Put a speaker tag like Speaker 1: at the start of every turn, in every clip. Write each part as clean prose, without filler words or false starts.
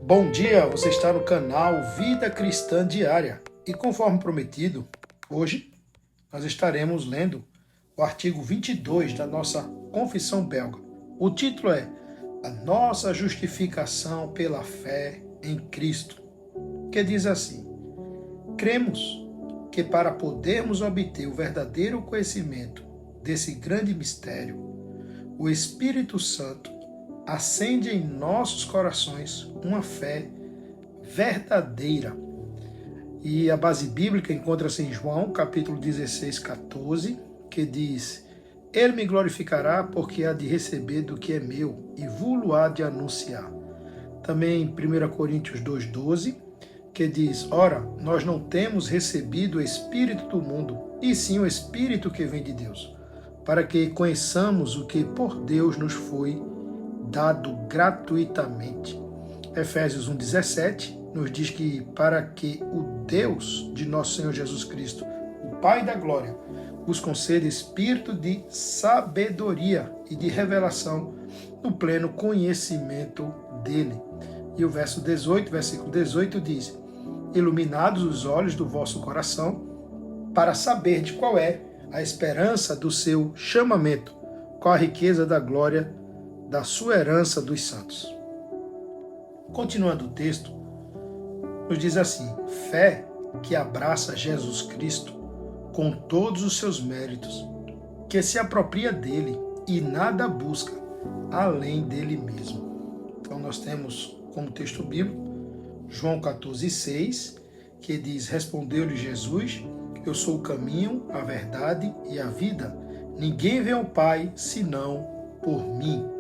Speaker 1: Bom dia, você está no canal Vida Cristã Diária e conforme prometido, hoje nós estaremos lendo o artigo 22 da nossa Confissão Belga. O título é A Nossa Justificação pela Fé em Cristo, que diz assim: cremos que para podermos obter o verdadeiro conhecimento desse grande mistério, o Espírito Santo acende em nossos corações uma fé verdadeira. E a base bíblica encontra-se em João, capítulo 16, 14, que diz: Ele me glorificará porque há de receber do que é meu e vou-lo há de anunciar. Também em 1 Coríntios 2, 12, que diz: Ora, nós não temos recebido o Espírito do mundo, e sim o Espírito que vem de Deus, para que conheçamos o que por Deus nos foi dado gratuitamente. Efésios 1,17 nos diz que para que o Deus de nosso Senhor Jesus Cristo, o Pai da glória, vos conceda espírito de sabedoria e de revelação no pleno conhecimento dele. E o versículo 18 diz: iluminados os olhos do vosso coração, para saber de qual é a esperança do seu chamamento, qual a riqueza da glória da sua herança dos santos. Continuando o texto, nos diz assim: fé que abraça Jesus Cristo com todos os seus méritos, que se apropria dele e nada busca além dele mesmo. Então nós temos como texto bíblico João 14,6, que diz: respondeu-lhe Jesus, eu sou o caminho, a verdade e a vida. Ninguém vê ao Pai senão por mim.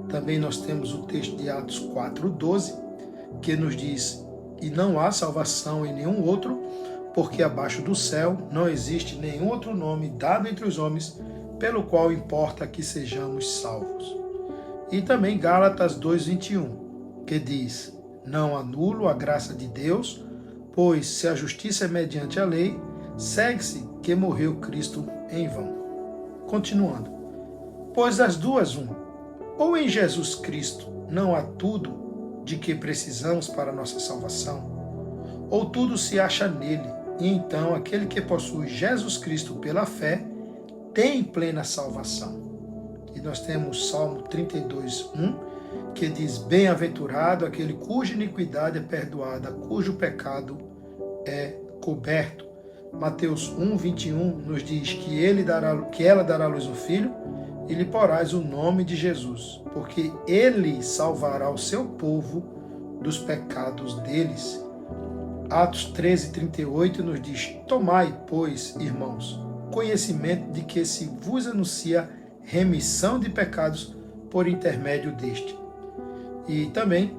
Speaker 1: Também nós temos o texto de Atos 4,12, que nos diz: e não há salvação em nenhum outro, porque abaixo do céu não existe nenhum outro nome dado entre os homens, pelo qual importa que sejamos salvos. E também Gálatas 2,21, que diz: não anulo a graça de Deus, pois se a justiça é mediante a lei, segue-se que morreu Cristo em vão. Continuando: pois das duas uma, ou em Jesus Cristo não há tudo de que precisamos para a nossa salvação, ou tudo se acha nele, e então aquele que possui Jesus Cristo pela fé tem plena salvação. E nós temos Salmo 32:1, que diz: bem-aventurado aquele cuja iniquidade é perdoada, cujo pecado é coberto. Mateus 1:21 nos diz que ela dará à luz um filho, e lhe porás o nome de Jesus, porque ele salvará o seu povo dos pecados deles. Atos 13:38 nos diz: tomai, pois, irmãos, conhecimento de que se vos anuncia remissão de pecados por intermédio deste. E também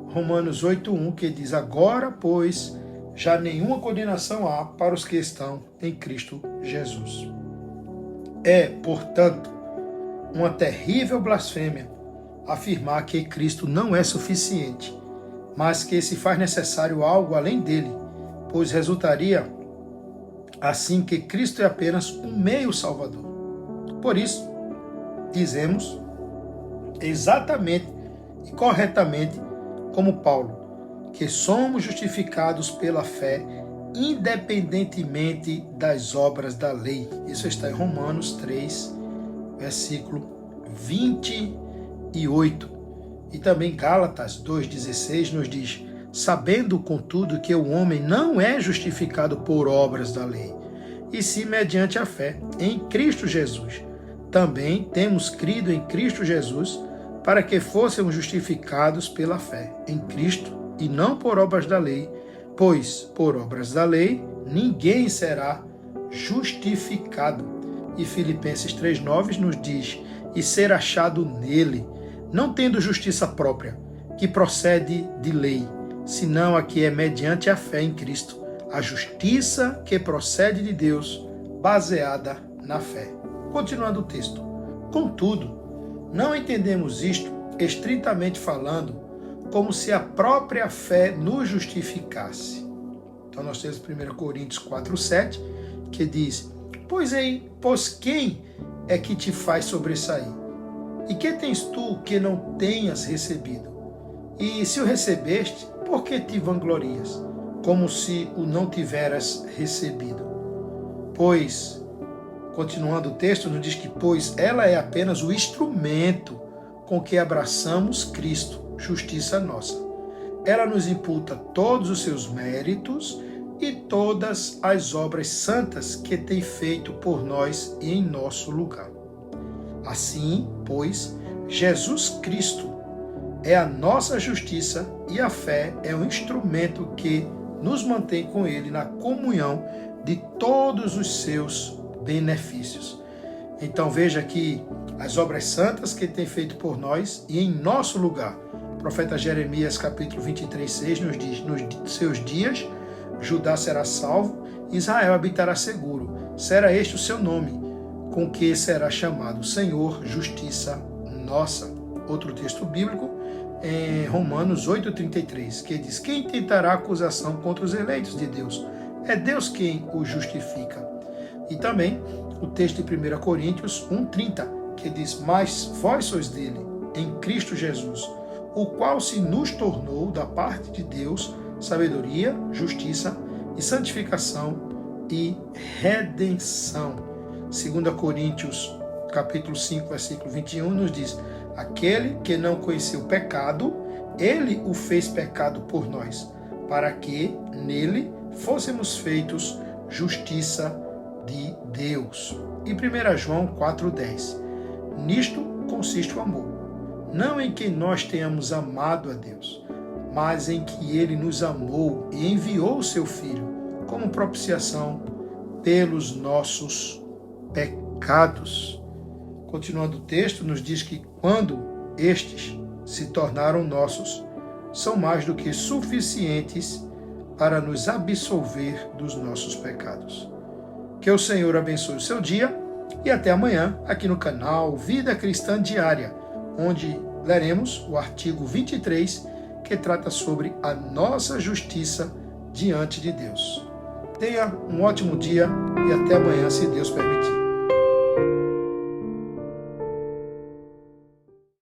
Speaker 1: Romanos 8:1, que diz: agora, pois, já nenhuma condenação há para os que estão em Cristo Jesus. É, portanto, uma terrível blasfêmia afirmar que Cristo não é suficiente, mas que se faz necessário algo além dele, pois resultaria assim que Cristo é apenas um meio salvador. Por isso, dizemos exatamente e corretamente como Paulo, que somos justificados pela fé independentemente das obras da lei. Isso está em Romanos 3, versículo 28. E também Gálatas 2,16 nos diz: sabendo, contudo, que o homem não é justificado por obras da lei, e sim mediante a fé em Cristo Jesus. Também temos crido em Cristo Jesus para que fôssemos justificados pela fé em Cristo e não por obras da lei, pois por obras da lei ninguém será justificado. E Filipenses 3,9 nos diz: e ser achado nele, não tendo justiça própria, que procede de lei, senão a que é mediante a fé em Cristo, a justiça que procede de Deus, baseada na fé. Continuando o texto: contudo, não entendemos isto, estritamente falando, como se a própria fé nos justificasse. Então nós temos 1 Coríntios 4,7, que diz: pois quem é que te faz sobressair? E que tens tu que não tenhas recebido? E se o recebeste, por que te vanglorias, como se o não tiveras recebido? Pois, continuando o texto, nos diz que, pois ela é apenas o instrumento com que abraçamos Cristo, justiça nossa. Ela nos imputa todos os seus méritos e todas as obras santas que tem feito por nós e em nosso lugar. Assim, pois, Jesus Cristo é a nossa justiça e a fé é o instrumento que nos mantém com Ele na comunhão de todos os seus benefícios. Então veja aqui as obras santas que Ele tem feito por nós e em nosso lugar. O profeta Jeremias, capítulo 23, 6, nos diz: nos seus dias, Judá será salvo, Israel habitará seguro. Será este o seu nome, com que será chamado Senhor, justiça nossa. Outro texto bíblico, em Romanos 8,33, que diz: quem tentará acusação contra os eleitos de Deus? É Deus quem os justifica. E também o texto de 1 Coríntios 1,30, que diz: mas vós sois dele, em Cristo Jesus, o qual se nos tornou da parte de Deus sabedoria, justiça e santificação e redenção. 2 Coríntios capítulo 5, versículo 21 nos diz: aquele que não conheceu o pecado, ele o fez pecado por nós, para que nele fôssemos feitos justiça de Deus. E 1 João 4,10: nisto consiste o amor, não em que nós tenhamos amado a Deus, mas em que Ele nos amou e enviou o seu Filho como propiciação pelos nossos pecados. Continuando o texto, nos diz que quando estes se tornaram nossos, são mais do que suficientes para nos absolver dos nossos pecados. Que o Senhor abençoe o seu dia e até amanhã aqui no canal Vida Cristã Diária, onde leremos o artigo 23, que trata sobre a nossa justiça diante de Deus. Tenha um ótimo dia e até amanhã, se Deus permitir.